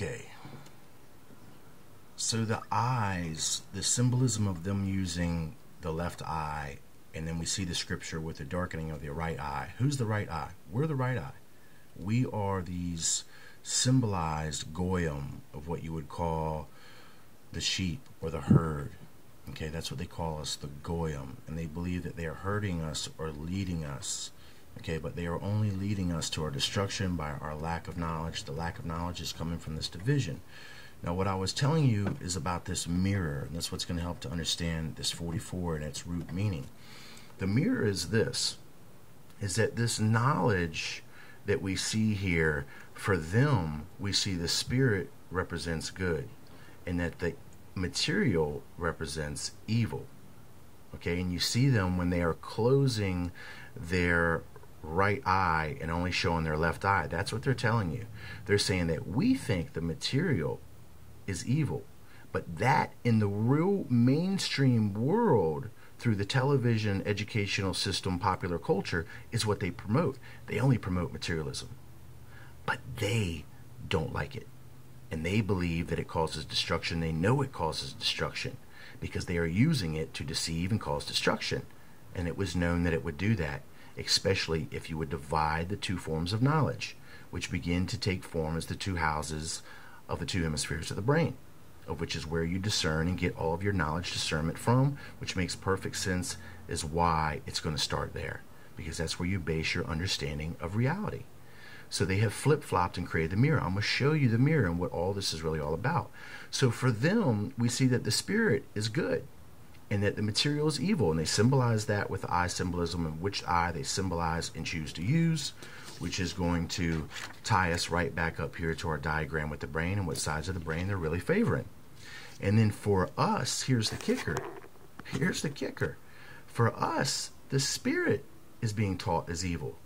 Okay. So the eyes, the symbolism of them using the left eye, and then we see the scripture with the darkening of the right eye. Who's the right eye? We're the right eye. We are these symbolized goyim of what you would call the sheep or the herd. Okay, that's what they call us, the goyim. And they believe that they are herding us or leading us. Okay, but they are only leading us to our destruction by our lack of knowledge. The lack of knowledge is coming from this division. Now, what I was telling you is about this mirror, and that's what's going to help to understand this 44 and its root meaning. The mirror is this, is that this knowledge that we see here, for them, we see the spirit represents good, and that the material represents evil. Okay, and you see them when they are closing their right eye and only showing their left eye. That's what they're telling you. They're saying that we think the material is evil, but that in the real mainstream world, through the television, educational system, popular culture, is what they promote. They only promote materialism, but they don't like it, and they believe that it causes destruction. They know it causes destruction because they are using it to deceive and cause destruction, and it was known that it would do that, especially if you would divide the two forms of knowledge, which begin to take form as the two houses of the two hemispheres of the brain, of which is where you discern and get all of your knowledge discernment from, which makes perfect sense is why it's going to start there, because that's where you base your understanding of reality. So they have flip-flopped and created the mirror. I'm going to show you the mirror and what all this is really all about. So for them, we see that the spirit is good and that the material is evil, and they symbolize that with the eye symbolism, and which eye they symbolize and choose to use, which is going to tie us right back up here to our diagram with the brain and what sides of the brain they're really favoring. And then for us, here's the kicker. Here's the kicker. For us, the spirit is being taught as evil,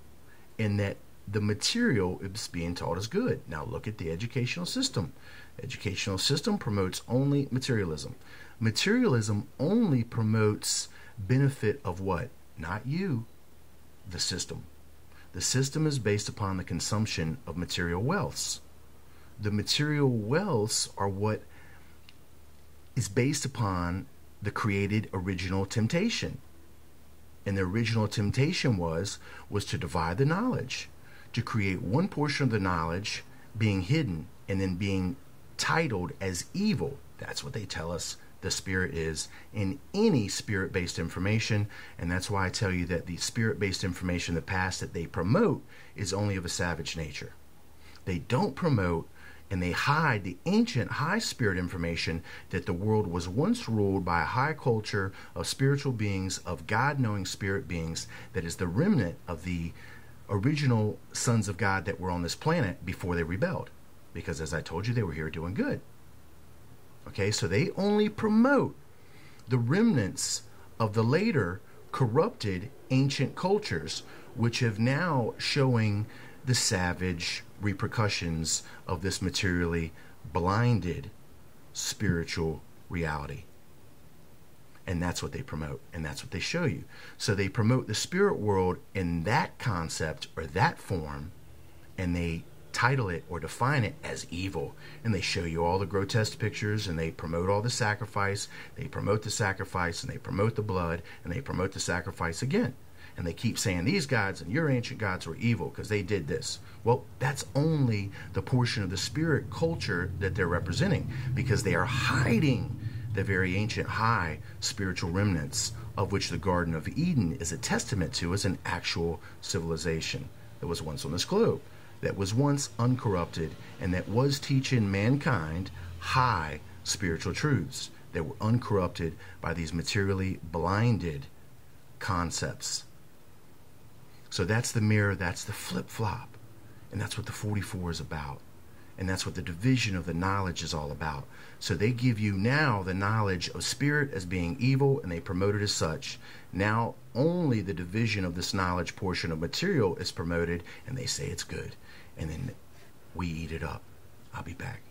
and that the material is being taught as good. Now look at the educational system. Educational system promotes only materialism. Materialism only promotes benefit of what? Not you, the system. The system is based upon the consumption of material wealths. The material wealths are what is based upon the created original temptation. And the original temptation was to divide the knowledge, to create one portion of the knowledge being hidden and then being titled as evil. That's what they tell us the spirit is in any spirit-based information, and that's why I tell you that the spirit-based information, the past that they promote, is only of a savage nature. They don't promote and they hide the ancient high spirit information that the world was once ruled by a high culture of spiritual beings, of God-knowing spirit beings, that is the remnant of the original sons of God that were on this planet before they rebelled. Because as I told you, they were here doing good. Okay, so they only promote the remnants of the later corrupted ancient cultures, which have now showing the savage repercussions of this materially blinded spiritual reality. And that's what they promote, and that's what they show you. So they promote the spirit world in that concept or that form, and they title it or define it as evil, and they show you all the grotesque pictures, and they promote all the sacrifice, they promote the sacrifice, and they promote the blood, and they promote the sacrifice again, and they keep saying these gods and your ancient gods were evil because they did this. Well, that's only the portion of the spirit culture that they're representing, because they are hiding the very ancient high spiritual remnants of which the Garden of Eden is a testament to, as an actual civilization that was once on this globe, that was once uncorrupted, and that was teaching mankind high spiritual truths that were uncorrupted by these materially blinded concepts. So that's the mirror, that's the flip-flop, and that's what the 44 is about, and that's what the division of the knowledge is all about. So they give you now the knowledge of spirit as being evil, and they promote it as such. Now only the division of this knowledge portion of material is promoted, and they say it's good. And then we eat it up. I'll be back.